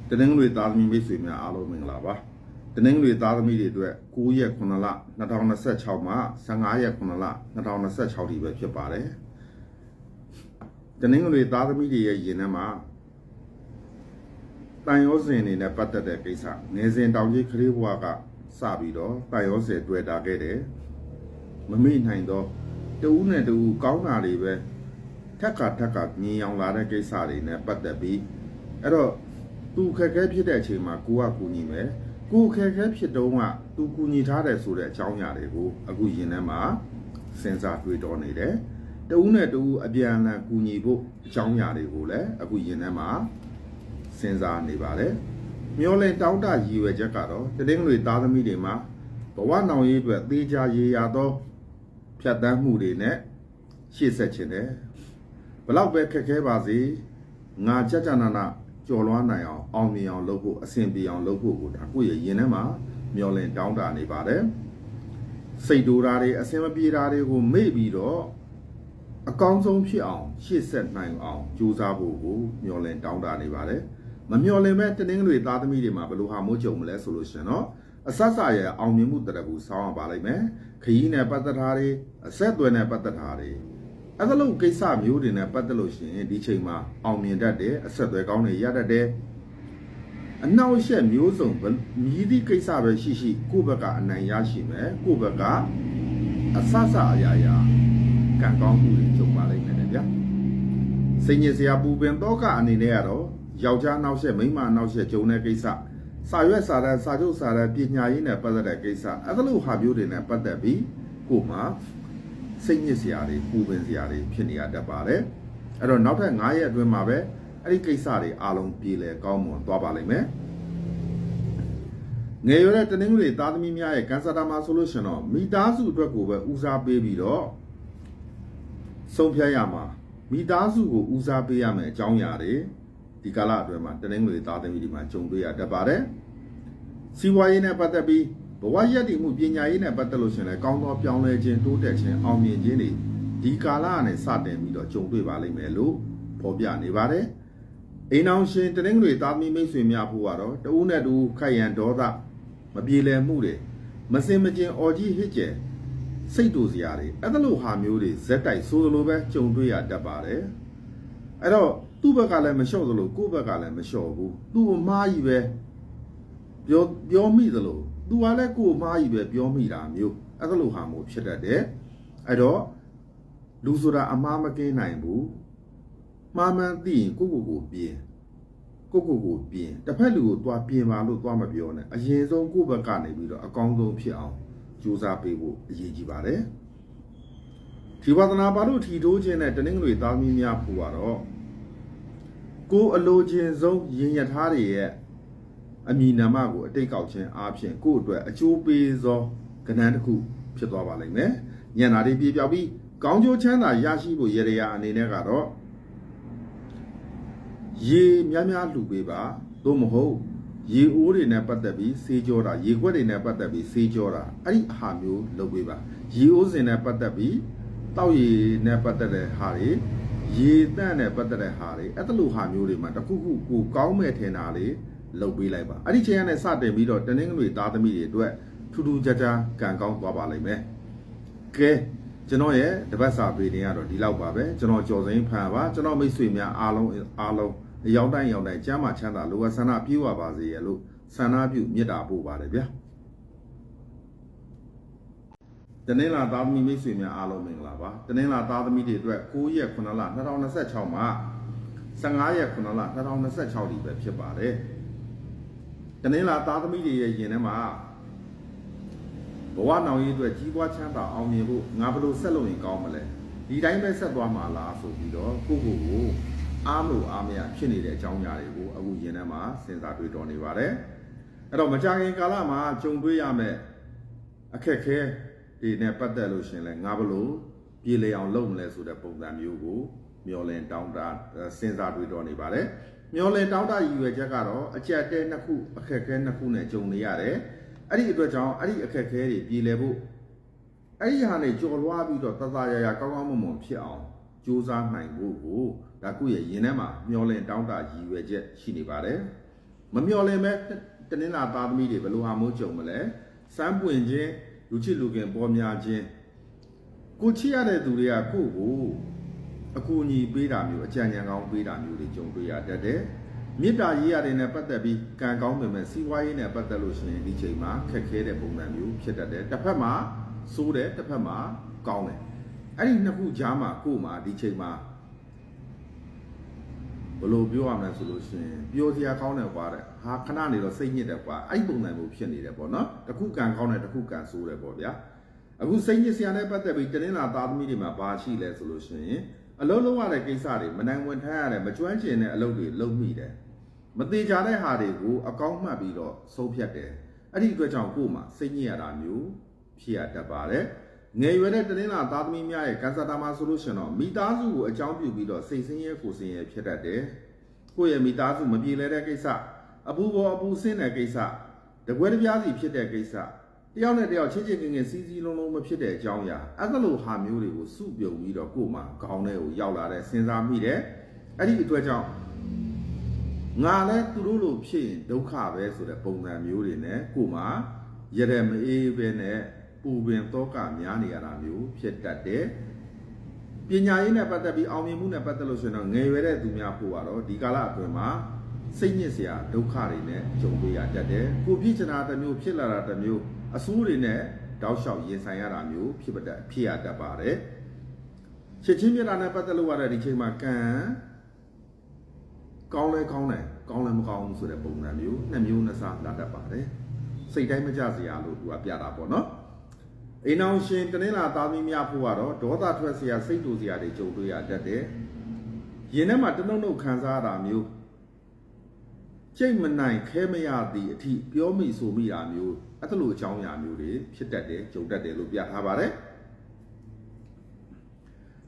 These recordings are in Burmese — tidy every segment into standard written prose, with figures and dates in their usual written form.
တနင်္ဂနွေသားသမီးမိတ်ဆွေများအားလုံးမင်္ဂလာပါတနင်္ဂနွေသားသမီးတွေအတွက်9ရက်9လ2026မှာ15ရက်9လ2026ဒီပဲဖြစ်ပါတယ်တနင်္ဂနွေသားသမီးတွေရဲ့ယင်ထဲမှာတန်ရောစင်နေနဲ့ပတ်သက်တဲ့ကိစ္စငယ်စဉ်တောင်ကြီးခလေးဘွားကစပြီးတော့တန်ရောစင်တွေ့တာခဲ့တယ်မမေ့နိုင်တော့တူးနဲ့တူးကောင်းတာတွေပဲထက်ကမြင်အောင်လာတဲ့ကိစ္စတွေနဲ့ပတ်သက်ပြီးအဲ့တော့သူခက်ခဲဖြစ်တဲ့အချိန်မှာကိုကကူညီမယ်ကိုခက်ခဲဖြစ်တုန်းကသူကူညီထားတယ်ဆိုတဲ့အကြောင်းအရာတွေကိုအခုယင်ထဲမှာစဉ်းစားတွေးတောနေတယ်တူးနဲ့တူးအပြန်အလှန်ကူညီဖို့အကြောင်းအရာတွေကိုလည်းအခုယင်ထဲမှာစဉ်းစားနေပါတယ်မျောလင်းတောင်းတရည်ရွယ်ချက်ကတော့တနင်္ဂနွေသားသမီးတွေမှာဘဝနောင်ရေးအတွက်သေချာရေရာသောဖြတ်တန်းမှုတွေနဲ့ရှေ့ဆက်ခြင်းတယ်ဘလောက်ပဲခက်ခဲပါစေငါကြကြနာနာကျော်လွှားနိုင်အောင်မြင်အောင်လုပ်ဖို့အဆင်ပြေအောင်လုပ်ဖို့ကိုဒါကိုယ့်ရဲ့ယင်ထဲမှာမျောလင်းတောင်းတနေပါတယ်စိတ်တူတာတွေအဆင်မပြေတာတွေကိုမေ့ပြီးတော့အကောင်းဆုံးဖြစ်အောင်ရှေ့ဆက်နိုင်အောင်ကြိုးစားဖို့ကိုမျောလင်းတောင်းတနေပါတယ်မမျောလင်းမဲ့တနင်္ဂနွေသားသမီးတွေမှာဘယ်လိုဟာမိုးကြုံမလဲဆိုလို့ရှင်တော့အဆက်စရဲ့အောင်မြင်မှုတရဘူးဆောင်းရပါလိမ့်မယ်ခရီးနဲ့ပတ်သက်တာတွေအဆက်အသွယ်နဲ့ပတ်သက်တာတွေအဲ့ဒါလို့ကိစ္စမျိုးတွေနဲ့ပတ်သက်လို့ရှိရင်ဒီချိန်မှာအောင်မြင်တတ်တယ်အဆက်အသွယ်ကောင်းတွေရတတ်တယ်အနောက်ရှက်မျိုးစုံမြည်သည့်ကိစ္စပဲရှိကိုယ့်ဘက်ကအနိုင်ရရှိမယ်ကိုယ့်ဘက်ကအဆအရာကံကောင်းမှုတွေကြုံပါလိမ့်မယ်ဗျာစိတ်ညစ်စရာပူပင်တော့ကအနေနဲ့ကတော့ယောက်ျားနောက်ရှက်မိန်းမနောက်ရှက်ကြုံတဲ့ကိစ္စစာရွက်စာတမ်းစာချုပ်စာတမ်းပညာရေးနဲ့ပတ်သက်တဲ့ကိစ္စအဲ့ဒါလို့ဟာမျိုးတွေနဲ့ပတ်သက်ပြီးကို့မှာစိတ်ညစ်စရာတွေပူပင်စရာတွေဖြစ်နေရတတ်ပါတယ်အဲ့တော့နောက်ထပ်9ရက်အတွင်းမှာပဲအဲ့ဒီကိစ္စတွေအားလုံးပြည်လည်ကောင်းမွန်သွားပါလိမ့်မယ်ငယ်ရွယ်တဲ့တနင်္ဂနွေသားသမီးများရဲ့ကန်ဆာတာမှာဆိုလို့ရှင်တော့မိသားစုအတွက်ကိုပဲဦးစားပေးပြီးတော့ဆုံးဖြတ်ရမှာမိသားစုကိုဦးစားပေးရမယ်အကြောင်းအရာတွေဒီကာလအတွင်းမှာတနင်္ဂနွေသားသမီးတွေမှာကြုံတွေ့ရတတ်ပါတယ်စီးပွားရေးနဲ့ပတ်သက်ပြီးဘဝရည်တည်မှုပညာရေးနဲ့ပတ်သက်လို့ရှင်လည်းကောင်းသောပြောင်းလဲခြင်းတိုးတက်ခြင်းအောင်မြင်ခြင်းတွေဒီကာလနဲ့စတင်ပြီးတော့ကြုံတွေ့ပါလိမ့်မယ်လို့ဖော်ပြနေပါတယ်အိမ်အောင်ရှင်တနင်္ဂနွေသားသမီးမိတ်ဆွေများဖို့ကတော့တဦးနဲ့တူခိုက်ရန်ဒေါသမပြေလည်မှုတွေမစင်မကျင်အော်ကြီးဟစ်ကျဲစိတ်တူစရာတွေအဲ့ဒါလိုဟာမျိုးတွေဇက်တိုက်ဆိုလိုပဲကြုံတွေ့ရတတ်ပါတယ်အဲ့တော့သူ့ဘက်ကလည်းမလျှော့သလိုကိုယ့်ဘက်ကလည်းမလျှော့ဘူးသူ့အမားကြီးပဲပြောမိသလိုသူကလည်းကိုယ့်အမားကြီးပဲပြောမိတာမျိုးအဲ့ဒါလိုဟာမျိုးဖြစ်တတ်တယ်အဲ့တော့လူဆိုတာအမားမကင်းနိုင်ဘူးမှားမှန်သိရင်ကိုပြင်တစ်ဖက်လူကိုသွားပြင်ပါလို့သွားမပြောနဲ့အရင်ဆုံးကိုယ့်ဘက်ကနေပြီးတော့အကောင်းဆုံးဖြစ်အောင်ကြိုးစားပေးဖို့အရေးကြီးပါတယ်ဒီဝါသနာပါလို့ထီထိုးခြင်းနဲ့တနင်္ဂနွေသားသမီးများဖို့ကတော့ကိုယ်အလိုချင်ဆုံးရင်ရထားတွေရဲ့အမည်နာမကိုအတိတ်ကောက်ခြင်းအားဖြင့်ကိုယ့်အတွက်အကျိုးပေးသောကဏ္ဍတစ်ခုဖြစ်သွားပါလိမ့်မယ်ညံ့တာတွေပြေပြောက်ပြီးကောင်းကျိုးချမ်းသာရရှိဖို့ရရအနေနဲ့ကတော့ရေများလှူပေးပါသို့မဟုတ်ရေအိုးတွေနဲ့ပတ်သက်ပြီးဆေးကြောတာရေခွက်တွေနဲ့ပတ်သက်ပြီးဆေးကြောတာအဲ့ဒီအဟာမျိုးလုပ်ပေးပါရေအိုးစင်နဲ့ပတ်သက်ပြီးတောက်ရည်နဲ့ပတ်သက်တဲ့ဟာတွေရေတန့်နဲ့ပတ်သက်တဲ့ဟာတွေအဲ့ဒါလိုဟာမျိုးတွေမှာတခုခုကိုကောင်းမဲ့ထင်တာလေးလုပ်ပေးလိုက်ပါအဲ့ဒီချိန်ကနေစတင်ပြီးတော့တနင်္ဂနွေသားသမီးတွေအတွက်ထူးထူးခြားခြားကံကောင်းသွားပါလိမ့်မယ်ကဲကျွန်တော်ရဲ့တပတ်စာပေတွေကတော့ဒီလောက်ပါပဲကျွန်တော်ကျော်စိန်ဖန်ပါကျွန်တော်မိတ်ဆွေများအားလုံးအရောက်တိုင်းကျမ်းမာချမ်းသာလိုအပ်ဆန္ဒပြည့်ဝပါစေရလို့ဆန္ဒပြုမေတ္တာပို့ပါတယ်ဗျာတနင်္လာသားသမီးမိတ်ဆွေများအားလုံးမင်္ဂလာပါတနင်္လာသားသမီးတွေအတွက်9ရက်9လ2026မှာ15ရက်9လ2026ဒီပဲဖြစ်ပါတယ်တနင်္လာသားသမီးတွေရဲ့ယင်ထဲမှာဘဝနောင်ရေးအတွက်ကြီးပွားချမ်းသာအောင်မြင်ဖို့ငါဘယ်လိုဆက်လုပ်ရင်ကောင်းမလဲဒီတိုင်းပဲဆက်သွားမှာလားဆိုပြီးတော့ကိုအားလို့အားမရဖြစ်နေတဲ့အကြောင်းအရာတွေကိုအခုယင်ထဲမှာစဉ်းစားတွေးတောနေပါတယ်အဲ့တော့မကြာခင်ကာလမှာကြုံတွေ့ရမယ့်အခက်ခဲဒီနဲ့ပတ်သက်လို့ရှင်လဲငါဘလို့ပြေလည်အောင်လုပ်မလဲဆိုတဲ့ပုံစံမျိုးကိုမျောလင်းတောင်းတစဉ်းစားတွေးတောနေပါတယ်မျောလင်းတောင်းတရည်ရွယ်ချက်ကတော့အကြက်တဲနှစ်ခုအခက်ခဲနှစ်ခုနဲ့ကြုံနေရတယ်အဲ့ဒီအတွက်ကြောင့်အဲ့ဒီအခက်ခဲတွေပြေလည်ဖို့အဲ့ဒီဟာနဲ့ကြော်လွှားပြီးတော့တသားရကောင်းကောင်းမွန်ဖြစ်အောင်ကြိုးစားနိုင်ဖို့ကိုဒါကိုယ့်ရဲ့ယင်ထဲမှာမျောလင်းတောင်းတရည်ရွယ်ချက်ရှိနေပါတယ် မမျော်လင့်မဲ့တနင်္လာသားသမီးတွေဘယ်လိုဟာမျိုးကြုံမလဲစမ်းပွင့်ခြင်းလူချစ်လူခင်ပေါ်များခြင်းကိုချစ်ရတဲ့သူတွေကကိုယ့်ကိုအကူအညီပေးတာမျိုးအကြံဉာဏ်ကောင်းပေးတာမျိုးတွေကြုံတွေ့ရတတ်တယ်မေတ္တာရေးရတယ်နဲ့ပတ်သက်ပြီးကံကောင်းပေမဲ့စီးပွားရေးနဲ့ပတ်သက်လို့ရှိရင်ဒီချိန်မှာခက်ခဲတဲ့ပုံစံမျိုးဖြစ်တတ်တယ်တစ်ဖက်မှာစိုးတယ်တစ်ဖက်မှာကောင်းတယ်အဲ့ဒီနှစ်ခုကြားမှာကိုယ်မှာဒီချိန်မှာဘယ်လိုပြောရမလဲဆိုလို့ရှိရင်ပြောစရာကောင်းတယ်ကွာတဲ့ဟာခဏနေတော့စိတ်ညစ်တယ်ကွာအဲ့ပုံစံမျိုးဖြစ်နေတယ်ပေါ့နော်တစ်ခုကံကောင်းတယ်တစ်ခုကံဆိုးတယ်ပေါ့ဗျာအခုစိတ်ညစ်စရာနဲ့ပတ်သက်ပြီးတင်းလာသားသမီးတွေမှာဘာရှိလဲဆိုလို့ရှိရင်အလုံးလုံးရတဲ့ကိစ္စတွေမနိုင်ဝင်ထမ်းရတယ်မကျွမ်းကျင်တဲ့အလုပ်တွေလုပ်မိတယ်မသေးကြတဲ့ဟာတွေကိုအကောင်းမှတ်ပြီးတော့ဆုံးဖြတ်တယ်အဲ့ဒီအတွက်ကြောင့်ကိုယ်မှာစိတ်ညစ်ရတာမျိုးဖြစ်ရတတ်ပါတယ်ငယ်ရွယ်တဲ့တင်းလာသားသမီးများရဲ့ကန်ဆာတာမှာဆိုလို့ရှိရင်တော့မိသားစုကိုအကြောင်းပြုပြီးတော့စိတ်ဆင်းရဲကိုယ်ဆင်းရဲဖြစ်တတ်တယ်ကိုယ့်ရဲ့မိသားစုမပြေလည်တဲ့ကိစ္စအပူပေါ်အပူဆင်းတဲ့ကိစ္စတကွဲတပြားစီဖြစ်တဲ့ကိစ္စတယောက်နဲ့တယောက်ချင်းချင်းငင်ငင်စီးစီးလုံးလုံးမဖြစ်တဲ့အကြောင်းအရာအဲ့လိုဟာမျိုးတွေကိုစုပြုံပြီးတော့ကိုယ်မှာခေါင်းထဲကိုရောက်လာတဲ့စဉ်းစားမိတယ်အဲ့ဒီအတွက်ကြောင့်ငါလည်းသူတို့လိုဖြစ်ရင်ဒုက္ခပဲဆိုတဲ့ပုံစံမျိုးတွေနဲ့ကိုယ်မှာရတဲ့မအေးပဲနဲ့ပူပင်တောကများနေရတာမျိုးဖြစ်တတ်တယ်ပညာရေးနဲ့ပတ်သက်ပြီးအောင်မြင်မှုနဲ့ပတ်သက်လို့ဆိုရင်တော့ငယ်ရွယ်တဲ့သူများဖို့ကတော့ဒီကာလအတွင်းမှာစိတ်ညစ်စရာဒုက္ခတွေနဲ့ကြုံတွေ့ရတတ်တယ်ကိုဖြစ်ချင်တာတစ်မျိုးဖြစ်လာတာတစ်မျိုးအဆိုးတွေနဲ့တောက်လျှောက်ရင်ဆိုင်ရတာမျိုးဖြစ်ရတတ်ပါတယ်ချစ်ချင်းမြတ်တာနဲ့ပတ်သက်လို့ရတဲ့ဒီချိန်မှာကံကောင်းလဲကောင်းတယ်ကောင်းလဲမကောင်းဘူးဆိုတဲ့ပုံစံမျိုးနှစ်မျိုးနှစ်စားလာတတ်ပါတယ်စိတ်တိုင်းမကြစရာလို့သူကပြတာပေါ့နော်အိမ်အောင်ရှင်တနင်္လာသားသမီးများဖို့ကတော့ဒေါသထွက်စရာစိတ်တူစရာတွေကြုံတွေ့ရတတ်တယ်ရင်ထဲမှာတနှုတ်နှုတ်ခံစားရတာမျိုးကြိတ်မနိုင်ခဲမရသည့်အထိပြောမိဆိုမိတာမျိုးအဲ့လိုအကြောင်းအရာမျိုးတွေဖြစ်တတ်တယ်ကြုံတတ်တယ်လို့ပြထားပါတယ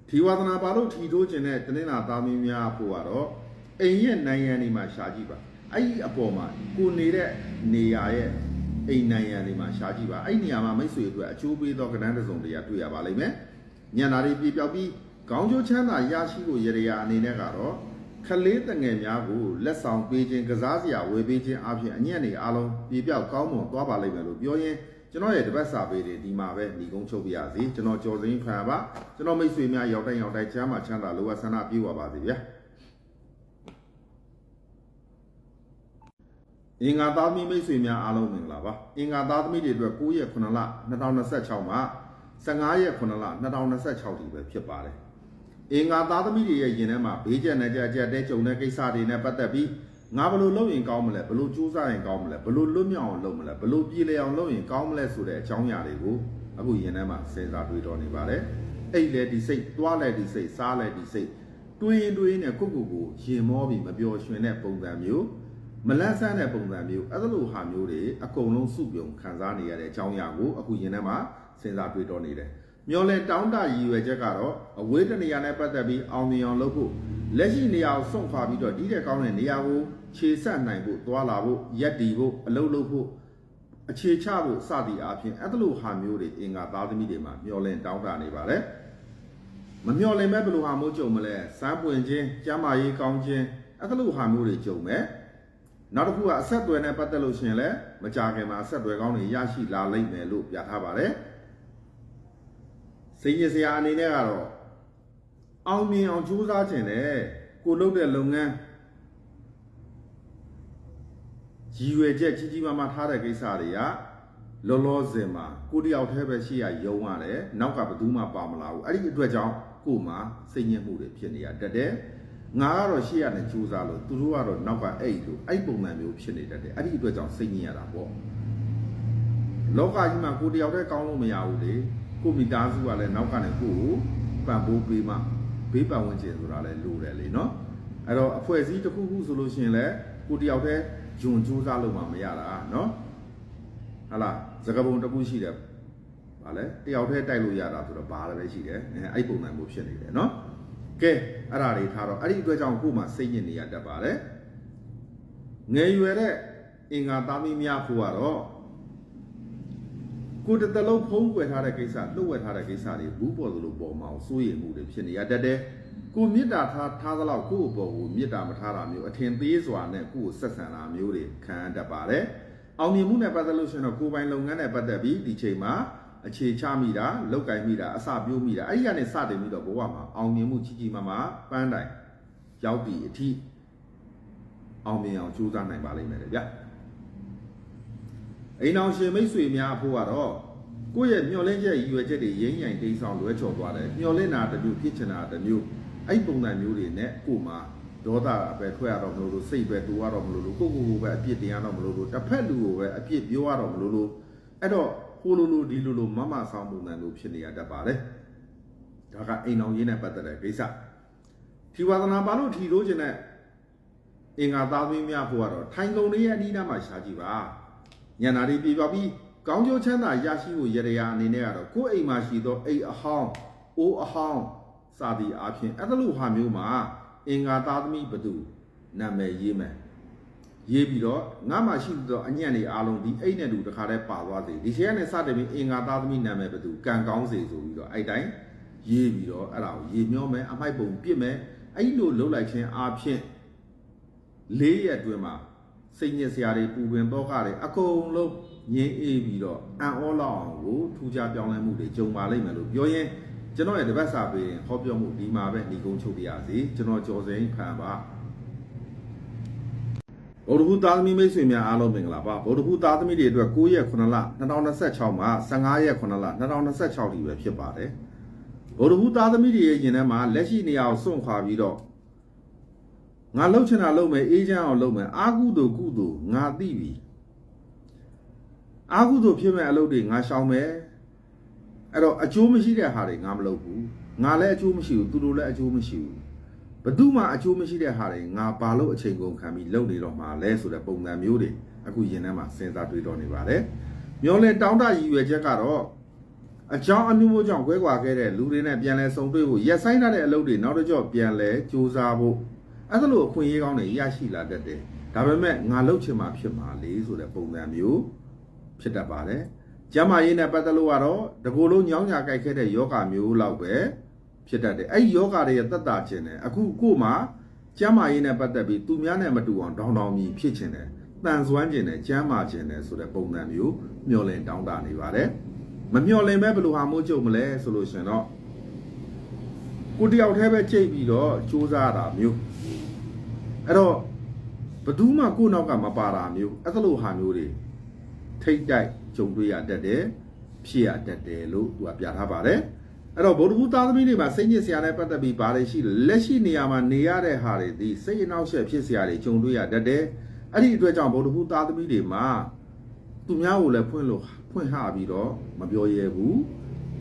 ်ဒီဝါသနာပါလို့ထီထိုးခြင်းနဲ့တနင်္လာသားမင်းများဖို့ကတော့အိမ်ရဲ့နိုင်ငံတွေမှာရှာကြည့်ပါအဲ့ဒီအပေါ်မှာကိုနေတဲ့နေရာရဲ့အိမ်နိုင်ငံတွေမှာရှာကြည့်ပါအဲ့ဒီနေရာမှာမိတ်ဆွေအတွက်အချိုးပေးသောကဏ္ဍတစ်စုံတရာတွေ့ရပါလိမ့်မယ်ညံတာတွေပြေပြောက်ပြီးခေါင်းကျိုးချမ်းသာရရှိဖို့ရရအနေနဲ့ကတော့ခလေးတငယ်များကိုလက်ဆောင်ပေးခြင်းကစားစရာဝယ်ပေးခြင်းအပြင်အညံ့တွေအားလုံးပြေပြောက်ကောင်းမွန်သွားပါလိမ့်မယ်လို့ပြောရင်းကျွန်တော်ရဲ့တပတ်စာပေတွေဒီမှာပဲညီကုန်းချုပ်ပြရစီကျွန်တော်ကျော်စင်းခံပါကျွန်တော်မိတ်ဆွေများရောက်တိုင်းချမ်းသာချမ်းသာလိုအပ်ဆန္ဒပြေဝပါစေဗျာအင်္ဂါသားသမီးမိတ်ဆွေများအားလုံးမင်္ဂလာပါအင်္ဂါသားသမီးတွေအတွက်9ရက်9လ2026မှာ15ရက်9လ2026ဒီပဲဖြစ်ပါတယ်အင်္ဂါသားသမီးတွေရဲ့ယင်ထဲမှာဘေးကျက်နဲ့ကြက်တဲ့ကြုံတဲ့ကိစ္စတွေနဲ့ပတ်သက်ပြီးငါဘလို့လုပ်ရင်ကောင်းမလဲဘလို့ကြိုးစားရင်ကောင်းမလဲဘလို့လွတ်မြောက်အောင်လုပ်မလဲဘလို့ပြည်လည်အောင်လုပ်ရင်ကောင်းမလဲဆိုတဲ့အကြောင်းအရာတွေကိုအခုယင်ထဲမှာစဉ်းစားတွေးတော်နေပါတယ်အိတ်လေဒီစိတ်သွားလေဒီစိတ်စားလေဒီစိတ်တွေးနဲ့ကိုရင်မောပြီးမပျော်ရွှင်တဲ့ပုံစံမျိုးမလန့်ဆန်းတဲ့ပုံစံမျိုးအဲ့လိုဟာမျိုးတွေအကုန်လုံးစုပြုံခံစားနေရတဲ့အကြောင်းအရာကိုအခုယင်ထဲမှာစဉ်းစားတွေးတော်နေတယ်မျောလဲတောင်းတရည်ရွယ်ချက်ကတော့အဝေးတနေရာနဲ့ပတ်သက်ပြီးအောင်မြင်အောင်လုပ်ဖို့လက်ရှိနေရာကိုစွန့်ခွာပြီးတော့ဒီတဲ့ကောင်းတဲ့နေရာကိုခြေဆက်နိုင်ဖို့သွားလာဖို့ရက်တီဖို့အလုပ်လုပ်ဖို့အခြေချဖို့စသည်အားဖြင့်အဲ့လိုဟာမျိုးတွေအင်္ဂါသားသမီးတွေမှာမျောလင့်တောင်းတနေပါတယ်မမျောလင့်မဲ့ဘယ်လိုဟာမျိုးကြုံမလဲစမ်းပွင့်ခြင်းကျမ်းမာရေးကောင်းခြင်းအဲ့လိုဟာမျိုးတွေကြုံမယ်နောက်တစ်ခုကအဆက်အသွယ်နဲ့ပတ်သက်လို့ရှိရင်လည်းမကြခင်မှာအဆက်အသွယ်ကောင်းတွေရရှိလာလိမ့်မယ်လို့ပြထားပါတယ်စိတ်ညစ်စရာအနေနဲ့ကတော့အောင်မြင်အောင်ကြိုးစားခြင်းနဲ့ကိုလုပ်တဲ့လုပ်ငန်းရည်ရွယ်ချက်ကြီးမားမားထားတဲ့ကိစ္စတွေကလောလောဆယ်မှာကိုတယောက်တည်းပဲရှိရယုံရတယ်နောက်ကဘယ်သူမှပါမလာဘူးအဲ့ဒီအတွက်ကြောင့်ကို့မှာစိတ်ညစ်မှုတွေဖြစ်နေရတတ်တယ်ငါကတော့ရှိရတဲ့ကြိုးစားလို့သူတို့ကတော့နောက်ကအဲ့လိုအဲ့ပုံစံမျိုးဖြစ်နေတတ်တယ်အဲ့ဒီအတွက်ကြောင့်စိတ်ညစ်ရတာပေါ့လောကကြီးမှာကိုတယောက်တည်းကောင်းလို့မရဘူးလေကိုမိသားစုကလည်းနောက်ကနေကိုကိုပံ့ပိုးပေးမှဘေးပတ်ဝန်းကျင်ဆိုတာလည်းလိုတယ်လေနော်အဲ့တော့အဖွဲ့အစည်းတစ်ခုခုဆိုလို့ရှိရင်လည်းကိုတယောက်တည်းဂျွန်ကြိုးစားလို့မှမရတာနော်ဟာလားစကားပုံတစ်ခုရှိတယ်ဗာလဲတယောက်တည်းတိုက်လို့ရတာဆိုတော့ဘာလည်းပဲရှိတယ်အဲ့ပုံစံမျိုးဖြစ်နေတယ်နော်ကဲအဲ့ဒါတွေထားတော့အဲ့ဒီအတွက်ကြောင့်ကို့မှာစိတ်ညစ်နေရတတ်ပါတယ်ငယ်ရွယ်တဲ့အင်္ဂါသားမီးများဖို့ကတော့ကိုတတလုံးဖုံးကွယ်ထားတဲ့ကိစ္စလှုပ်ဝက်ထားတဲ့ကိစ္စတွေဘူးပေါ်သလိုပေါ်မှာစိုးရိမ်မှုတွေဖြစ်နေရတတ်တယ် ကိုမြစ်တာထားသလောက်ကို့အပေါ်ကိုမြစ်တာမထားတာမျိုးအထင်သေးစွာနဲ့ကို့ဆက်ဆံတာမျိုးတွေခံရတတ်ပါတယ်အောင်မြင်မှုနဲ့ပတ်သက်လို့ရှင်တော့ကိုယ်ပိုင်လုပ်ငန်းနဲ့ပတ်သက်ပြီးဒီချိန်မှာအခြေချမိတာလောက်ကင်မိတာအစပြိုးမိတာအဲ့ဒီကနေစတင်ပြီးတော့ဘဝမှာအောင်မြင်မှုကြီးမားမားပန်းတိုင်ရောက်ပြီးအထိအောင်မြင်အောင်ကြိုးစားနိုင်ပါလိမ့်မယ်ဗျာအိမ်အောင်ရှင်မိတ်ဆွေများအဖို့ကတော့ကိုယ့်ရဲ့မျှော်လင့်ချက်ရည်ရွယ်ချက်တွေရင်းရင်တိမ်းဆောင်လွဲချော်သွားတယ်မျှော်လင့်တာတစ်မျိုးဖြစ်ချင်တာတစ်မျိုးအဲ့ပုံစံမျိုးတွေနဲ့ကို့မှာဒေါသပဲထွက်ရတော့မလို့စိတ်ပဲတူရတော့မလို့ကိုပဲအပြစ်တင်ရတော့မလို့တစ်ဖက်လူကိုပဲအပြစ်ပြောရတော့မလို့အဲ့တော့ဟိုလိုဒီလိုမမဆောင်ပုံစံလိုဖြစ်နေရတတ်ပါတယ်ဒါကအိမ်အောင်ရေးနဲ့ပတ်သက်တဲ့ကိစ္စထီဝါသနာပါလို့ထီလို့ခြင်းနဲ့အင်္ဂါသားသမီးများဖို့ကတော့ထိုင်ကုန်လေးရဲ့အနီးနားမှာရှာကြည့်ပါညနာတွေပြေပြပြီးကောင်းကျိုးချမ်းသာရရှိဖို့ရရအနေနဲ့ကတော့ကိုယ့်အိမ်မှာရှိသောအိမ်အဟောင်းအိုးအဟောင်းစာဒီအားဖြင့်အဲ့လိုဟာမျိုးမှာအင်္ဂါသားသမီးဘသူနာမည်ရေးမယ်ရေးပြီးတော့ငါမှရှိသောအညံ့တွေအားလုံးဒီအိတ်နဲ့တူတခါတည်းပါသွားစေဒီချိန်ကနေစတင်ပြီးအင်္ဂါသားသမီးနာမည်ဘသူကံကောင်းစေဆိုပြီးတော့အဲ့တိုင်းရေးပြီးတော့အဲ့ဒါကိုရေမျောမယ်အမိုက်ပုံပြစ်မယ်အဲ့လိုလှုပ်လိုက်ခြင်းအားဖြင့်၄ရက်အတွင်းမှာစိတ်ညစ်စရာတွေပူပင်တော့ကတွေအကုန်လုံးငြင်းအေးပြီးတော့အံ့ဩလောက်အောင်ကိုထူးခြားပြောင်းလဲမှုတွေကြုံပါလိမ့်မယ်လို့ပြောရင်ကျွန်တော်ရဲ့တပတ်စာပေးရင်ဟောပြောမှုဒီမှာပဲညီကုန်းချုပ်ပြရစီကျွန်တော်ကျော်စိန်ဖန်ပါဗုဒ္ဓဘုသားသမီးမိတ်ဆွေများအားလုံးမင်္ဂလာပါဗုဒ္ဓဘုသားသမီးတွေအတွက်9ရက်9လ2026မှာ15ရက်9လ2026ဒီပဲဖြစ်ပါတယ်ဗုဒ္ဓဘုသားသမီးတွေရဲ့ယင်ထဲမှာလက်ရှိနေရာကိုစွန့်ခွာပြီးတော့ငါလှုပ်ချင်တာလှုပ်မယ်အေးချမ်းအောင်လှုပ်မယ်အာကုသိုလ်ကုသိုလ်ငါသိပြီအာကုသိုလ်ဖြစ်မဲ့အလုပ်တွေငါရှောင်မယ်အဲ့တော့အကျိုးမရှိတဲ့ဟာတွေငါမလုပ်ဘူးငါလည်းအကျိုးမရှိဘူးသူတို့လည်းအကျိုးမရှိဘူးဘယ်သူမှအကျိုးမရှိတဲ့ဟာတွေငါဘာလို့အချိန်ကုန်ခံပြီးလုပ်နေတော့မှာလဲဆိုတဲ့ပုံစံမျိုးတွေအခုရင်ထဲမှာစဉ်းစားတွေးတော့နေပါတယ်မျောလဲတောင်းတရည်ရွယ်ချက်ကတော့အကြောင်းအမျိုးမျိုးကြောင့်ကွဲကွာခဲ့တဲ့လူတွေနဲ့ပြန်လဲဆုံတွေ့ဖို့ရက်ဆိုင်ထားတဲ့အလုပ်တွေနောက်တစ်ကြော့ပြန်လဲစူးစမ်းဖို့အဲ့ဒါလိုအခွင့်အရေးကောင်းတွေရရှိလာတတ်တယ်ဒါပေမဲ့ငါလှုပ်ချင်မှဖြစ်မှာလေဆိုတဲ့ပုံစံမျိုးဖြစ်တတ်ပါတယ်ကျမ်းမာရေးနဲ့ပတ်သက်လို့ကတော့တကူလုံးညောင်းညာကြိုက်ခဲ့တဲ့ယောဂမျိုးလောက်ပဲဖြစ်တတ်တယ်အဲ့ဒီယောဂတွေရဲ့သက်တာခြင်းနဲ့အခုကို့မှာကျမ်းမာရေးနဲ့ပတ်သက်ပြီးသူများနဲ့မတူအောင်တောင်းမြည်ဖြစ်ခြင်းနဲ့တန်ဆွမ်းခြင်းနဲ့ကျမ်းမာခြင်းနဲ့ဆိုတဲ့ပုံစံမျိုးမျှော်လင့်တောင်းတနေပါတယ်မမျှော်လင့်ပဲဘယ်လိုဟာမို့ကြုံမလဲဆိုလို့ရှင်တော့ကိုတယောက်တည်းပဲကြိတ်ပြီးတော့စူးစမ်းတာမျိုးအဲ့တော့ဘယ်သူမှကို့နောက်ကမပါတာမျိုးအဲ့လိုဟာမျိုးတွေထိတ်တိုက်ကြုံတွေ့ရတတ်တယ်ဖြစ်ရတတ်တယ်လို့သူကပြထားပါတယ်အဲ့တော့ဗုဒ္ဓဘုသားသမီးတွေမှာစိတ်ညစ်စရာနဲ့ပတ်သက်ပြီးဘာတွေရှိလဲလက်ရှိနေရာမှာနေရတဲ့ဟာတွေဒီစိတ်အနှောက်အယှက်ဖြစ်စရာတွေကြုံတွေ့ရတတ်တယ်အဲ့ဒီအတွက်ကြောင့်ဗုဒ္ဓဘုသားသမီးတွေမှာသူများကိုလည်းဖွင့်ဟပြီးတော့မပြောရဲဘူ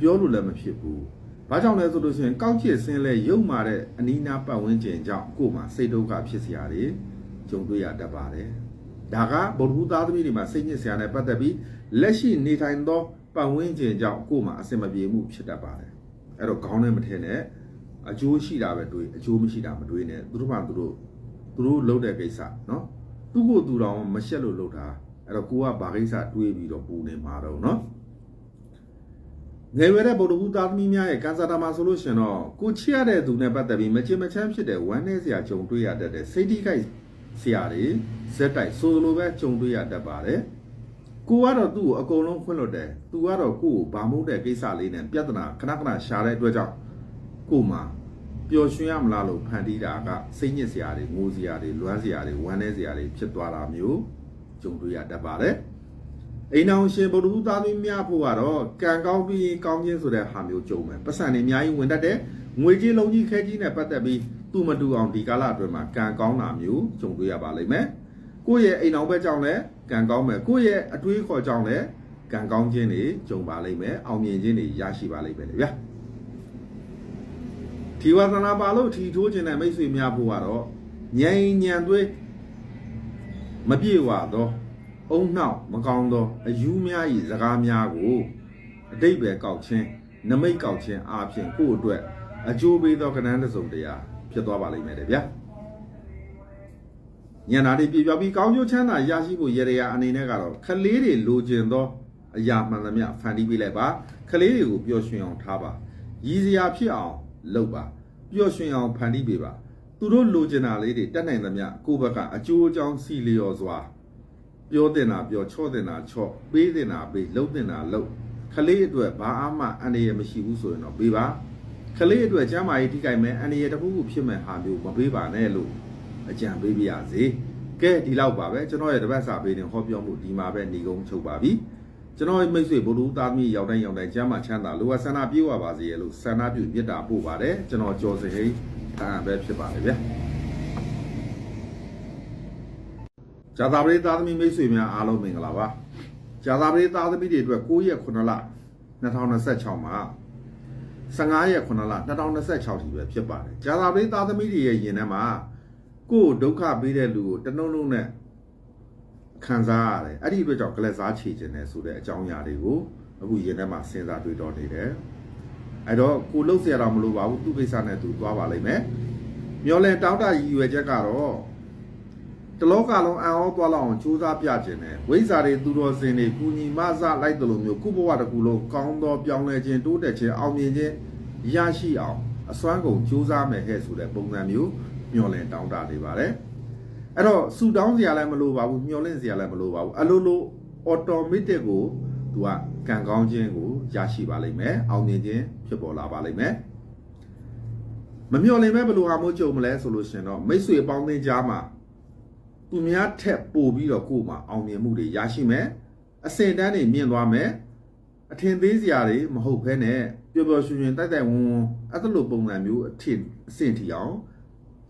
းပြောလို့လည်းမဖြစ်ဘူးဘာကြောင့်လဲဆိုလို့ရှိရင်ကောက်ချစ်ဆင်းလဲရုပ်မာတဲ့အနီးနားပတ်ဝန်းကျင်ကြောင့်ကိုယ်မှာစိတ်ဒုက္ခဖြစ်စရာတွေကြုံတွေ့ရတတ်ပါတယ်ဒါကဗုဒ္ဓဘုသားသမီးတွေမှာစိတ်ညစ်စရာနဲ့ပတ်သက်ပြီးလက်ရှိနေထိုင်သောပတ်ဝန်းကျင်ကြောင့်ကိုယ်မှာအဆင်မပြေမှုဖြစ်တတ်ပါတယ်အဲ့တော့ခေါင်းနဲ့မထင်နဲ့အကျိုးရှိတာပဲတွေးအကျိုးမရှိတာမတွေးနဲ့သူတို့မှသူတို့လုပ်တဲ့ကိစ္စနော်သူ့ကိုယ်သူတော်မရှက်လို့လုပ်တာအဲ့တော့ကိုကဘာကိစ္စတွေးပြီးတော့ပူနေမှာတော့နော်ငယ်ရွယ်တဲ့ဗုဒ္ဓဘုသားသမီးများရဲ့ကံစားတာမှာဆိုလို့ရှင်တော့ကိုချစ်ရတဲ့သူနဲ့ပတ်သက်ပြီးမချင်မချမ်းဖြစ်တဲ့ဝမ်းနည်းစရာကြုံတွေ့ရတတ်တဲ့စိတ်ထိခိုက်ဆရာတွေဇက်တိုက်ဆိုလိုပဲကြုံတွေ့ရတတ်ပါတယ်ကိုကတော့သူ့ကိုအကုန်လုံးခွင့်လွတ်တယ်သူကတော့ကိုကိုဘာမို့တဲ့ကိစ္စလေးနဲ့ပြဿနာခဏရှာတဲ့အတွက်ကြောင့်ကိုမှပျော်ရွှင်ရမလားလို့ဖန်တီးတာကစိတ်ညစ်စရာတွေငိုစရာတွေလွမ်းစရာတွေဝမ်းနည်းစရာတွေဖြစ်သွားတာမျိုးကြုံတွေ့ရတတ်ပါတယ်အိမ်အောင်ရှင်ဗုဒ္ဓဘုသားသမီးများဖို့ကတော့ကံကောင်းပြီးကောင်းခြင်းဆိုတဲ့ဟာမျိုးကြုံမယ်ပတ်စံတွေအများကြီးဝင်တတ်တယ်ငွေကြီးလုံးကြီးခဲကြီးနဲ့ပတ်သက်ပြီးသူ့မတူအောင်ဒီကာလအတွင်းမှာကံကောင်းတာမျိုးကြုံတွေ့ရပါလိမ့်မယ်ကိုယ့်ရဲ့အိမ်အောင်ဘက်ကြောင့်လည်းကံကောင်းမယ်ကိုယ့်ရဲ့အတွေးခေါ်ကြောင့်လည်းကံကောင်းခြင်းတွေကြုံပါလိမ့်မယ်အောင်မြင်ခြင်းတွေရရှိပါလိမ့်မယ်လေဗျာဒီဝါသနာပါလို့ထီထိုးခြင်းနဲ့မိတ်ဆွေများဖို့ကတော့ဉာဏ်ဉာဏ်သွေးမပြေဝတော့အုံနှောက်မကောင်းသောအယူများ၏စကားများကိုအတိတ်ပဲကောက်ခြင်းနမိတ်ကောက်ခြင်းအားဖြင့်ကိုယ့်အတွက်အကျိုးပေးသောကဏ္ဍတစ်စုံတရာဖြစ်သွားပါလိမ့်မယ်တဲ့ဗျာညနာတွေပြေပြောပြီးကောင်းကျိုးချမ်းသာရရှိဖို့ရရအနေနဲ့ကတော့ခလေးတွေလိုချင်သောအရာမှန်သမျှဖန်တီးပေးလိုက်ပါခလေးတွေကိုပျော်ရွှင်အောင်ထားပါရည်စရာဖြစ်အောင်လုပ်ပါ ပျော်ရွှင်အောင်ဖန်တီးပေးပါသူတို့လိုချင်တာလေးတွေတက်နိုင်သမျှကိုယ့်ဘက်ကအကျိုးအကြောင်းစီလျော်စွာပြောတင်တာပြောချော့တင်တာချော့ပေးတင်တာပေးလှုပ်တင်တာလှုပ်ခလေးအတွက်ဘာမှအန္တရာယ်မရှိဘူးဆိုရင်တော့ပေးပါခလေးအတွက်ကျမ်းမာရေးထိခိုက်မယ်အန္တရာယ်တစ်ခုခုဖြစ်မဲ့ဟာမျိုးမပေးပါနဲ့လို့အကြံပေးပြရစေကဲဒီလောက်ပါပဲကျွန်တော်ရဲ့တပတ်စာပေးနေဟောပြောမှုဒီမှာပဲညီကုန်းချုပ်ပါပြီကျွန်တော်ရဲ့မိတ်ဆွေဘုလူသားသမီးရောက်တိုင်းကျမ်းမာချမ်းသာလိုအပ်ဆန္ဒပြေဝပါစေလို့ဆန္ဒပြုမေတ္တာပို့ပါတယ်ကျွန်တော်ကြော်စဟိအားပဲဖြစ်ပါတယ်ဗျာဇာတာပရိသားသမီးမိတ်ဆွေများအားလုံးမင်္ဂလာပါဇာတာပရိသားသမီးတွေအတွက်9ရက်9လ2026မှာ15ရက်9လ2026ထိပဲဖြစ်ပါတယ်ဇာတာပရိသားသမီးတွေရဲ့ယင်ထဲမှာကိုယ်ဒုက္ခပေးတဲ့လူကိုတနှုံနှုံနဲ့ခံစားရတယ်အဲ့ဒီအတွက်ကြောင့်ကလပ်စားချေခြင်းနဲ့ဆိုတဲ့အကြောင်းအရာတွေကိုအခုယင်ထဲမှာစဉ်းစားတွေးတောနေတယ်အဲ့တော့ကိုလှုပ်เสียတာမလိုပါဘူးသူ့ကိစ္စနဲ့သူသွားပါလိမ့်မယ်မျောလင်တောင်းတရည်ရွယ်ချက်ကတော့တလောကလုံးအံ့ဩသွားလောက်အောင်စူးစမ်းပြခြင်းနဲ့ဝိဇ္ဇာတွေသူတော်စင်တွေကုညီမဆလိုက်တယ်လို့မျိုးခုဘဝတစ်ခုလုံးကောင်းသောပြောင်းလဲခြင်းတိုးတက်ခြင်းအောင်မြင်ခြင်းရရှိအောင်အစွမ်းကုန်စူးစမ်းမယ်ဟဲ့ဆိုတဲ့ပုံစံမျိုးမျောလင်တောင်းတနေပါတယ်အဲ့တော့ဆူတောင်းစရာလည်းမလိုပါဘူးမျောလင့်စရာလည်းမလိုပါဘူးအလိုလို automatic ကိုသူကကံကောင်းခြင်းကိုရရှိပါလိမ့်မယ်အောင်မြင်ခြင်းဖြစ်ပေါ်လာပါလိမ့်မယ်မမျော်လင့်မဲ့ဘယ်လိုဟာမျိုးကြုံမလဲဆိုလို့ရှင်တော့မိတ်ဆွေအပေါင်းအသင်းကြားမှာသူများထက်ပိုပြီးတော့ကိုယ်မှာအောင်မြင်မှုတွေရရှိမယ်အစင်တန်းတွေမြင့်သွားမယ်အထင်သေးစရာတွေမဟုတ်ဘဲနဲ့ပျော်ပျော်ရွှင်ရွှင်တိုက်တိုက်ဝန်းဝန်းအဲ့လိုပုံစံမျိုးအဆင့်ထီအောင်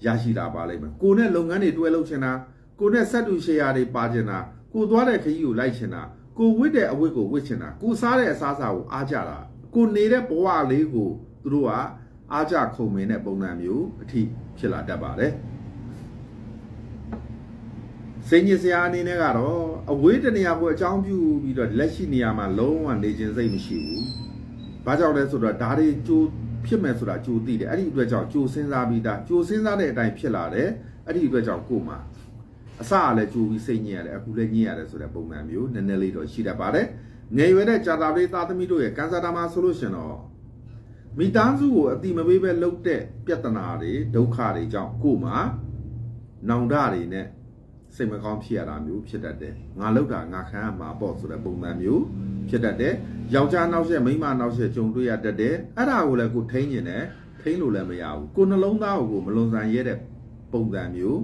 ရရှိလာပါလိမ့်မယ်ကိုယ်နဲ့လုပ်ငန်းတွေတွဲလုပ်ချင်တာကိုယ်နဲ့ဆက်တူရှယ်ယာတွေပါချင်တာကိုသွားတဲ့ခရီးကိုလိုက်ချင်တာကိုဝစ်တဲ့အဝတ်ကိုဝစ်ချင်တာကိုစားတဲ့အစားအစာကိုအားကြတာကိုနေတဲ့ဘဝလေးကိုသူတို့ကအားကြခုံမင်းတဲ့ပုံစံမျိုးအထိဖြစ်လာတတ်ပါတယ်စိတ်ညစ်စရာအနေနဲ့ကတော့အဝေးတနေရာကိုအကြောင်းပြုပြီးတော့လက်ရှိနေရာမှာလုံးဝနေခြင်းစိတ်မရှိဘူး။ဘာကြောင့်လဲဆိုတော့ဒါတွေကြိုးဖြစ်မယ်ဆိုတာကြိုးသိတယ်။အဲ့ဒီအတွက်ကြောင့်ကြိုးစဉ်းစားပြီးသားကြိုးစဉ်းစားတဲ့အတိုင်းဖြစ်လာတယ်။အဲ့ဒီအတွက်ကြောင့်ကိုယ်မှာအစကလည်းကြိုးပြီးစိတ်ညစ်ရတယ်အခုလည်းညစ်ရတယ်ဆိုတဲ့ပုံစံမျိုးနည်းနည်းလေးတော့ရှိတတ်ပါတယ်။ငယ်ရွယ်တဲ့ကြာတာလေးသားသမီးတို့ရဲ့ကန်ဆာတာမှာဆိုလို့ရှင်တော့မိသားစုကိုအတိမပေးပဲလှုပ်တဲ့ပြဿနာတွေဒုက္ခတွေကြောင့်ကိုယ်မှာနောင်တတွေနဲ့စိတ်မကောင်းဖြစ်ရတာမျိုးဖြစ်တတ်တယ်ငါလောက်တာငါခံရမှာပေါ့ဆိုတဲ့ပုံစံမျိုးဖြစ်တတ်တယ်ယောက်ျားနောက်ဆက်မိန်းမနောက်ဆက်ကြုံတွေ့ရတတ်တယ်အဲ့ဒါကိုလည်းကိုထိန်းနေတယ်ထိန်းလို့လည်းမရဘူးကိုနှလုံးသားကိုမလွန်ဆန်ရဲတဲ့ပုံစံမျိုး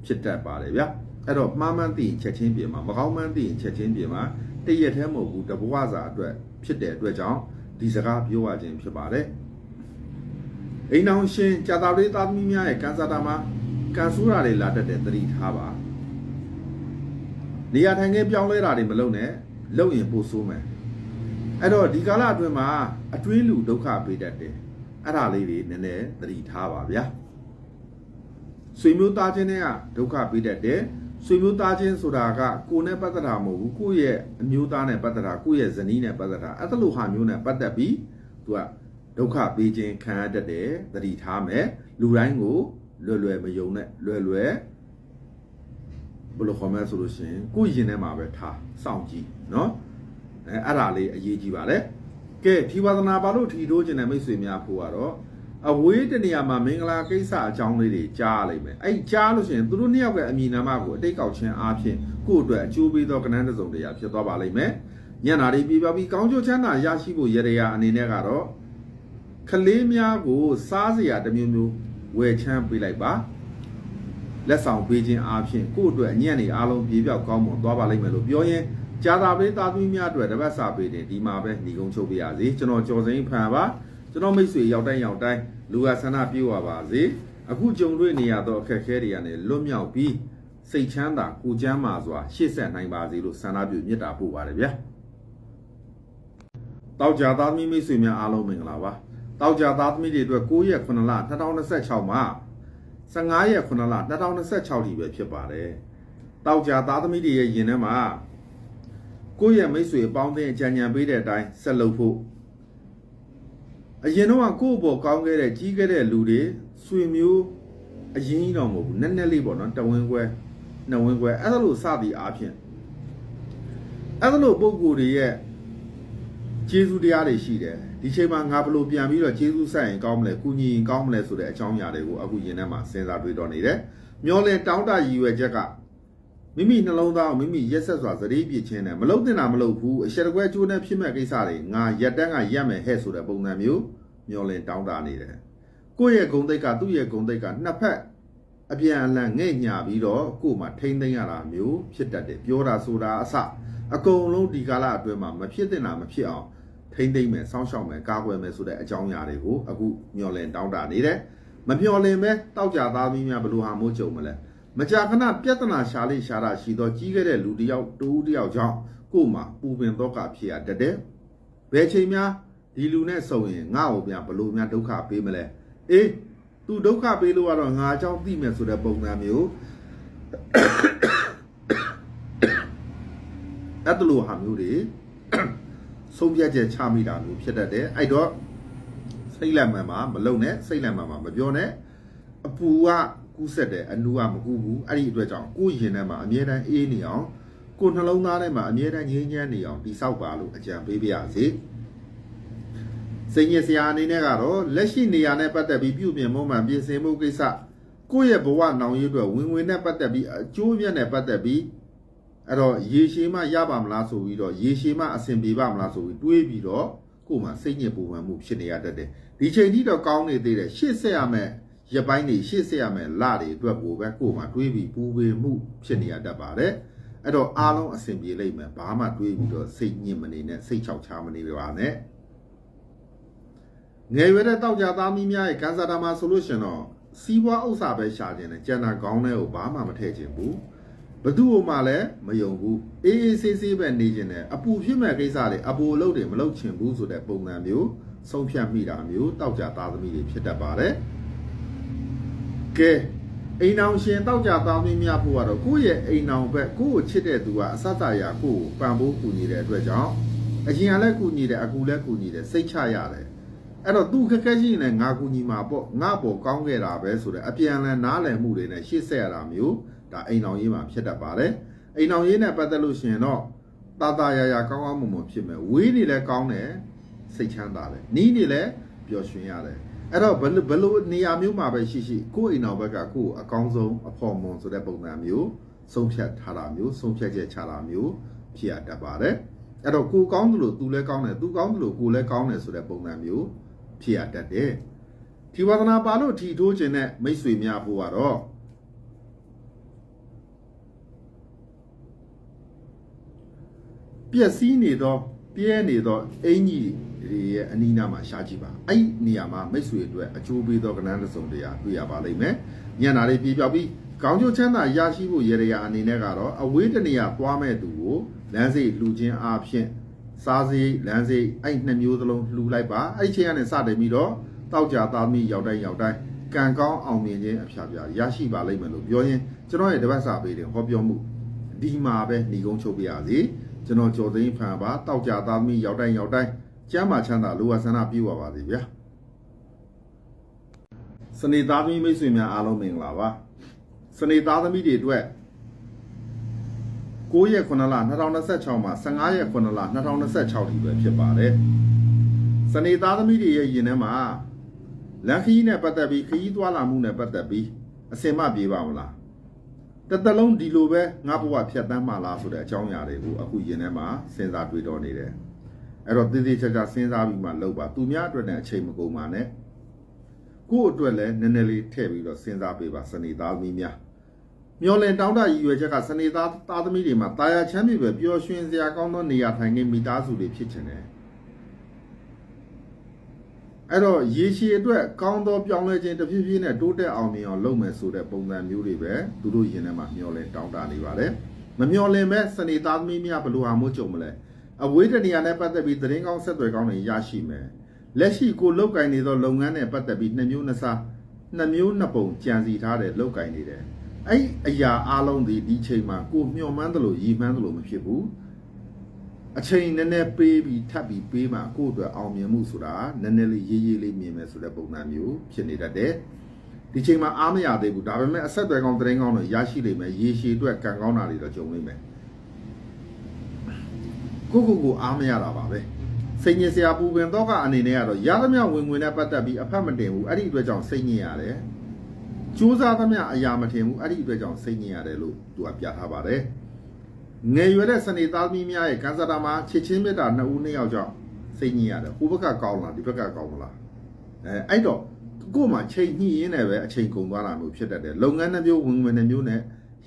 ဖြစ်တတ်ပါတယ်ဗျအဲ့တော့မှားမှန်းသိရင်ချက်ချင်းပြင်မှာမကောင်းမှန်းသိရင်ချက်ချင်းပြင်မှာတရက်တည်းမဟုတ်ဘူးတဘဝစာအတွက်ဖြစ်တဲ့အတွက်ကြောင့်ဒီစကားပြောရခြင်းဖြစ်ပါတယ်အိမ်အောင်ရှင်ကြာတာလေးသားသမီးများရဲ့ကန်ဆာတာမှာကန်ဆူရာတွေလာတတ်တဲ့သတိထားပါနေရာထိုင်ခင်းပြောင်းလဲတာတွေမလုပ်နဲ့လုပ်ရင်ပိုဆိုးမယ်အဲ့တော့ဒီကာလအတွင်းမှာအတွင်းလူဒုက္ခပေးတတ်တယ်အဲ့ဒါလေးတွေနည်းနည်းသတိထားပါဗျာဆွေမျိုးသားချင်းတွေကဒုက္ခပေးတတ်တယ်ဆွေမျိုးသားချင်းဆိုတာကကိုယ်နဲ့ပတ်သက်တာမဟုတ်ဘူးကိုယ့်ရဲ့အမျိုးသားနဲ့ပတ်သက်တာကိုယ့်ရဲ့ဇနီးနဲ့ပတ်သက်တာအဲ့လိုဟာမျိုးနဲ့ပတ်သက်ပြီးသူကဒုက္ခပေးခြင်းခံရတတ်တယ်သတိထားမယ်လူတိုင်းကိုလွယ်မယုံနဲ့လွယ်ဘယ်လိုခေါ်မလဲဆိုလို့ရှိရင်ကိုယ့်ရင်ထဲမှာပဲထားစောင့်ကြည့်နော်အဲ့ဒါလေးအရေးကြီးပါလေကဲဖြီဝါသနာဘာလို့ထီထိုးခြင်းနဲ့မိတ်ဆွေများဖို့ကတော့အဝေးတနေရာမှာမင်္ဂလာကိစ္စအကြောင်းလေးတွေကြားလိုက်မယ်အဲ့ကြားလို့ရှိရင်သူတို့နှစ်ယောက်ရဲ့အမည်နာမကိုအတိတ်ကောက်ခြင်းအားဖြင့်ကိုယ့်အတွက်အကျိုးပေးသောကဏ္ဍတစ်စုံတရာဖြစ်သွားပါလိမ့်မယ်ညနာတွေပြပြပြီးကောင်းကျိုးချမ်းသာရရှိဖို့ရရအနေနဲ့ကတော့ကလေးများကိုစားစရာတစ်မျိုးမျိုးဝယ်ချမ်းပေးလိုက်ပါလက်ဆောင်ပေးခြင်းအားဖြင့်ကိုယ့်အတွက်အညံ့နေအားလုံးပြေပြောက်ကောင်းမွန်သွားပါလိမ့်မယ်လို့ပြောရင်ကြာတာပေးသားသမီးများအတွက်တပတ်စာပေးတယ်ဒီမှာပဲညီကုန်းချုပ်ပေးရစေကျွန်တော်ကျော်စိန်ဖန်ပါကျွန်တော်မိတ်ဆွေရောက်တိုင်းလူကဆန္ဒပြေဝပါစေအခုကြုံတွေ့နေရသောအခက်အခဲတွေကနေလွတ်မြောက်ပြီးစိတ်ချမ်းသာကိုကျမ်းမာစွာရှေ့ဆက်နိုင်ပါစေလို့ဆန္ဒပြုမေတ္တာပို့ပါတယ်ဗျာတောက်ကြသားသမီးမိတ်ဆွေများအားလုံးမင်္ဂလာပါတောက်ကြသားသမီးတွေအတွက်9ရက်9လ2026မှာ15ရက်9လ2026ထိပဲဖြစ်ပါတယ်တောက်ကြသားသမီးတွေရဲ့ယင်ထဲမှာကိုယ့်ရဲ့မိတ်ဆွေအပေါင်းအသင်းအကြံဉာဏ်ပေးတဲ့အတိုင်းဆက်လုပ်ဖို့အရင်တော့ကိုယ့်ဘော်ကောင်းခဲ့တဲ့ကြီးခဲ့တဲ့လူတွေဆွေမျိုးအရင်ကြီးတော့မဟုတ်ဘူးနက်နက်လေးပေါ့နော်တဝင်းခွဲနှစ်ဝင်းခွဲအဲ့ဒါလို့စသည်အားဖြင့်အဲ့ဒါလို့ပုံကိုယ်တွေရဲ့ ကျေးဇူးတရားတွေရှိတယ်ဒီချိန်မှာငါဘလို့ပြန်ပြီးတော့ကျေးဇူးဆက်ရင်ကောင်းမလဲကုညီရင်ကောင်းမလဲဆိုတဲ့အကြောင်းအရာတွေကိုအခုရင်ထဲမှာစဉ်းစားတွေးတော့နေတယ်မျောလင်းတောင်းတရည်ရွယ်ချက်ကမိမိနှလုံးသားကိုမိမိရက်ဆက်စွာသတိပြည့်ခြင်းနဲ့မလုပ်တင်တာမလုပ်ဘူးအရှက်တကွဲကျိုးနဲ့ဖြစ်မဲ့ကိစ္စတွေငါရက်တန်းကရက်မယ်ဟဲ့ဆိုတဲ့ပုံစံမျိုးမျောလင်းတောင်းတနေတယ်ကိုယ့်ရဲ့ဂုဏ်သိက္ခာသူ့ရဲ့ဂုဏ်သိက္ခာနှစ်ဖက်အပြန်အလှန်ငဲ့ညာပြီးတော့ကိုယ်မှာထိမ့်သိမ်းရတာမျိုးဖြစ်တတ်တယ်ပြောတာဆိုတာအစအကုန်လုံးဒီကာလအတွင်းမှာမဖြစ်တင်တာမဖြစ်အောင်ထိမ့်သိမ်းမယ်စောင့်ရှောက်မယ်ကာကွယ်မယ်ဆိုတဲ့အကြောင်းအရာတွေကိုအခုမျှော်လင့်တောင်းတနေတယ်မမျှော်လင့်ပဲတောက်ကြသားသမီးများဘယ်လိုဟာမို့ကြုံမလဲမကြာခဏပြဿနာရှာလေးရှာတာရှိတော့ကြီးခဲ့တဲ့လူတယောက်တူတယောက်ကြောင့်ကိုယ်မှာပူပင်တော့ကဖြစ်ရတတ်တယ်ဘယ်ချိန်များဒီလူနဲ့ဆုံရင်ငါ့ကိုပြန်ဘယ်လိုများဒုက္ခပေးမလဲအေးသူဒုက္ခပေးလို့ကတော့ငါအကြောင်းသိမယ်ဆိုတဲ့ပုံစံမျိုးအဲ့လိုဟာမျိုးတွေဆုံးဖြတ်ချက်ချမိတာမျိုးဖြစ်တတ်တယ်အဲ့တော့စိတ်လက်မှန်မှာမလုံနဲ့စိတ်လက်မှန်မှာမပြောနဲ့အပူကကူးဆက်တယ်အနူကမကူးဘူးအဲ့ဒီအတွက်ကြောင့်ကိုယ်ရင်ထဲမှာအမြဲတမ်းအေးနေအောင်ကိုယ်နှလုံးသားထဲမှာအမြဲတမ်းငြိမ်းချမ်းနေအောင်တိဆောက်ပါလို့အကြံပေးပါရစေစိတ်ညစ်စရာအနေနဲ့ကတော့လက်ရှိနေရာနဲ့ပတ်သက်ပြီးပြုပြင်မှုမှန်ပြင်ဆင်မှုကိစ္စကိုယ့်ရဲ့ဘဝနောင်ရေးအတွက်ဝင်ဝင်နဲ့ပတ်သက်ပြီးအကျိုးအမြတ်နဲ့ပတ်သက်ပြီးအဲ့တော့ရေရှည်မှရပါမလားဆိုပြီးတော့ရေရှည်မှအဆင်ပြေပါမလားဆိုပြီးတွေးပြီးတော့ကိုယ်မှာစိတ်ညစ်ပူပန်မှုဖြစ်နေရတတ်တယ်ဒီချိန်ထိတော့ကောင်းနေသေးတယ်ရှေ့ဆက်ရမယ်ရပိုင်းတွေရှေ့ဆက်ရမယ်လတွေအတွက်ကိုပဲကိုယ်မှာတွေးပြီးပူပန်မှုဖြစ်နေရတတ်ပါတယ်အဲ့တော့အားလုံးအဆင်ပြေလိမ့်မယ်ဘာမှတွေးပြီးတော့စိတ်ညစ်မနေနဲ့စိတ်ချောက်ချမနေပါနဲ့ငယ်ရွယ်တဲ့တောက်ကြသားမီးများရဲ့ကန်ဆာတာမှာဆိုလို့ရှင်တော့စီးပွားဥစ္စာပဲရှာခြင်းနဲ့ကျန်တာကောင်းတဲ့ကိုဘာမှမထည့်ခြင်းဘူးဘသူ့ဟိုမှလည်းမယုံဘူးအေးအေးဆေးဆေးပဲနေခြင်းနဲ့အပူဖြစ်မဲ့ကိစ္စတွေအပူလုပ်တွေမလုပ်ချင်ဘူးဆိုတဲ့ပုံစံမျိုးဆုံးဖြတ်မိတာမျိုးတောက်ကြသားသမီးတွေဖြစ်တတ်ပါတယ်ကဲအိမ်အောင်ရှင်တောက်ကြသားသမီးများဖို့ကတော့ကိုယ့်ရဲ့အိမ်အောင်ဘက်ကိုယ့်ကိုချစ်တဲ့သူကအစစရာကိုယ့်ကိုပံ့ပိုးကူညီတဲ့အတွက်ကြောင့်အရင်ကလည်းကူညီတယ်အခုလည်းကူညီတယ်စိတ်ချရတယ်အဲ့တော့သူခက်ခဲရှိရင်လည်းငါကူညီမှာပေါ့ငါပေါ်ကောင်းခဲ့တာပဲဆိုတဲ့အပြန်လည်နားလည်မှုတွေနဲ့ရှေ့ဆက်ရတာမျိုးဒါအိမ်အောင်ရေးမှာဖြစ်တတ်ပါတယ်အိမ်အောင်ရေးနဲ့ပတ်သက်လို့ရှိရင်တော့တာတာယာယာကောင်းကောင်းမွန်မွန်ဖြစ်မယ်ဝေးနေလည်းကောင်းတယ်စိတ်ချမ်းသာတယ်နီးနေလည်းပျော်ရွှင်ရတယ်အဲ့တော့ဘယ်လိုနေရာမျိုးမှာပဲရှိရှိကိုယ့်အိမ်အောင်ဘက်ကကိုယ့်အကောင်းဆုံးအဖို့မွန်ဆိုတဲ့ပုံစံမျိုးဆုံးဖြတ်ထားတာမျိုးဆုံးဖြတ်ချက်ချတာမျိုးဖြစ်ရတတ်ပါတယ်အဲ့တော့ကိုကောင်းသလိုသူလည်းကောင်းတယ်သူကောင်းသလိုကိုလည်းကောင်းတယ်ဆိုတဲ့ပုံစံမျိုးဖြစ်ရတတ်တယ်ဒီဝါသနာပါလို့ထီထိုးခြင်းနဲ့မိတ်ဆွေများဖို့ကတော့ပျက်စီးနေသောပြဲနေသောအင်ကြီးတွေရဲ့အနီးနားမှာရှားကြည့်ပါအဲ့ဒီနေရာမှာမိတ်ဆွေအတွက်အကျိုးပေးသောကဏ္ဍတစ်စုံတရာတွေ့ရပါလိမ့်မယ်ညံ့တာတွေပြေပြောက်ပြီးကောင်းကျိုးချမ်းသာရရှိဖို့ရရအနေနဲ့ကတော့အဝေးတနေရာသွားမဲ့သူကိုလမ်းစိတ်လှူခြင်းအားဖြင့်စားစိတ်လမ်းစိတ်အဲ့နှစ်မျိုးသလုံးလှူလိုက်ပါအဲ့ဒီချိန်ကနေစတင်ပြီးတော့တောက်ကြသားမိရောက်တိုင်းကံကောင်းအောင်မြင်ခြင်းအဖျားဖျားရရှိပါလိမ့်မယ်လို့ပြောရင်ကျွန်တော်ရဲ့တပတ်စာပေတွေဟောပြောမှုဒီမှာပဲညီကုန်းချုပ်ပြရစီကျွန်တော်ကျော်သိန်းဖန်ပါတောက်ကြသားမိရောက်တိုင်းကျမ်းမာချမ်းသာလိုအပ်ဆန္ဒပြုပါပါစေဗျာစနေသားသမီးမိတ်ဆွေများအားလုံးမင်္ဂလာပါစနေသားသမီးတွေအတွက်9ရက်9လ2026မှာ15ရက်9လ2026ထိပဲဖြစ်ပါတယ်စနေသားသမီးတွေရဲ့ယင်ထဲမှာလန်ခီးနဲ့ပတ်သက်ပြီးခရီးသွားလာမှုနဲ့ပတ်သက်ပြီးအစင်မပြေပါမလားတစ်လုံးဒီလိုပဲငါဘဝဖြတ်တန်းမှလားဆိုတဲ့အကြောင်းအရာတွေကိုအခုယင်ထဲမှာစဉ်းစားတွေးတောနေတယ်အဲ့တော့သေသေးချာချာစဉ်းစားပြီးမှလုပ်ပါသူများအတွက်နဲ့အချိန်မကုန်ပါနဲ့ကိုယ့်အတွက်လည်းနည်းနည်းလေးထည့်ပြီးတော့စဉ်းစားပေးပါစနေသားသမီးများမျောလင်တောင်းတရည်ရွယ်ချက်ကစနေသားသမီးတွေမှာတာယာချမ်းမြေပဲပျော်ရွှင်စရာကောင်းသောနေရာထိုင်ခင်းမိသားစုတွေဖြစ်ချင်တယ်အဲ့တော့ရေရှည်အတွက်ကောင်းသောပြောင်းလဲခြင်းတစ်ဖြည်းဖြည်းနဲ့တိုးတက်အောင်မြင်အောင်လုပ်မယ်ဆိုတဲ့ပုံစံမျိုးတွေပဲသူတို့ရင်ထဲမှာမျောလင်တောင်းတနေပါတယ်မမျောလင်ပဲစနေသားသမီးများဘယ်လိုဟာမျိုးကြုံမလဲအဝေးတနေရာနဲ့ပတ်သက်ပြီးသတင်းကောင်းဆက်သွယ်ကောင်းတွေရရှိမယ်လက်ရှိကိုလုတ်ကင်နေသောလုပ်ငန်းနဲ့ပတ်သက်ပြီးနှစ်မျိုးနှစ်ပုံကြံစီထားတဲ့လုတ်ကင်နေတယ်အဲ့အရာအလုံးဒီချိန်မှာကိုမျှော်မှန်းသလိုရည်မှန်းသလိုမဖြစ်ဘူးအချိန်နည်းနည်းပေးပြီးထပ်ပြီးပေးမှကိုယ့်အတွက်အောင်မြင်မှုဆိုတာနည်းနည်းလေးရေးလေးမြင်မယ်ဆိုတဲ့ပုံစံမျိုးဖြစ်နေတတ်တယ်ဒီချိန်မှာအားမရသေးဘူးဒါပေမဲ့အဆက်အသွယ်ကောင်းသတင်းကောင်းတွေရရှိလိမ့်မယ်ရေရှည်အတွက်ကံကောင်းတာတွေတော့ကြုံလိမ့်မယ်ကိုအားမရတာပါပဲ စိတ်ညစ်စရာပူပင်တော့ကအနေနဲ့ကတော့ရသမျှဝင်ဝင်နဲ့ပတ်သက်ပြီးအဖက်မတင်ဘူးအဲ့ဒီအတွက်ကြောင့်စိတ်ညစ်ရတယ်ကြိုးစားသမျှအရာမထင်ဘူးအဲ့ဒီအတွက်ကြောင့်စိတ်ညစ်ရတယ်လို့သူကပြထားပါတယ်ငယ်ရွယ်တဲ့စနေသားသမီးများရဲ့ကန်ဆာတာမှာချစ်ချင်းမြတ်တာ2ဦး2ယောက်ကြောင့်စိတ်ညစ်ရတယ်ဟိုဘက်ကကောင်းလားဒီဘက်ကကောင်းမလားအဲ့တော့ကို့မှာချိန်ညှိရင်းနဲ့ပဲအချိန်ကုန်သွားတာမျိုးဖြစ်တတ်တယ်လုပ်ငန်း2မျိုးဝင်ဝင်2မျိုးနဲ့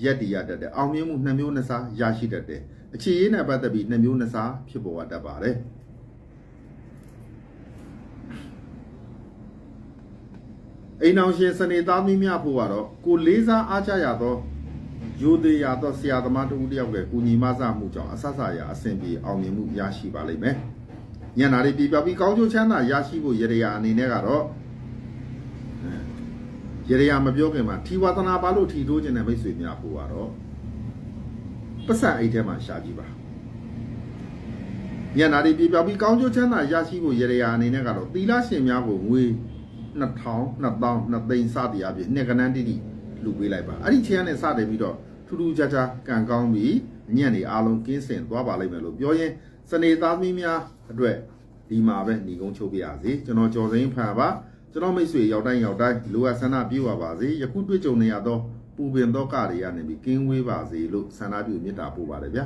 ရက်တည်ရတတ်တယ်အောင်မြင်မှု2မျိုး2စားရရှိတတ်တယ်အခြေရင်းနဲ့ပတ်သက်ပြီး2မျိုး2စားဖြစ်ပေါ်တတ်ပါတယ်အိမ်အောင်ရှင်စနေသားသမီးများဖို့ကတော့ကိုလေးစားအားကြရသောယူသေးရသောဆရာသမားတို့တယောက်ကကိုညီမဆမှုကြောင့်အဆဆရာအဆင်ပြေအောင်မြင်မှုရရှိပါလိမ့်မယ်ညနာလေးပြပြပြီးကောင်းကျိုးချမ်းသာရရှိဖို့ရရအနေနဲ့ကတော့ရရမပြောခင်မှာထီဝါသနာပါလို့ထီထိုးခြင်းနဲ့မိတ်ဆွေများဖို့ကတော့ပတ်စံအိတ်ထဲမှာရှာကြည့်ပါညနာလေးပြပြပြီးကောင်းကျိုးချမ်းသာရရှိဖို့ရရအနေနဲ့ကတော့သီလရှင်များကိုငွေ2000 2000 2သိန်းစသည်အပြင်နှစ်ကနန်းတိတိလူပေးလိုက်ပါအဲ့ဒီချင်းနဲ့စတယ်ပြီးတော့ထူးထူးခြားခြားကံကောင်းပြီးညံ့နေအားလုံးကင်းစင်သွားပါလိမ့်မယ်လို့ပြောရင်စနေသားသမီးများအတွက်ဒီမှာပဲညီကုန်းချုပ်ပြရစီကျွန်တော်ကျော်စိန်ဖန်ပါကျွန်တော်မိတ်ဆွေရောက်တိုင်းလိုအပ်ဆန္ဒပြုပါစေယခုတွေ့ကြုံနေရသောပူပင်သောကတွေကနေပြီးကင်းဝေးပါစေလို့ဆန္ဒပြုမေတ္တာပို့ပါတယ်ဗျာ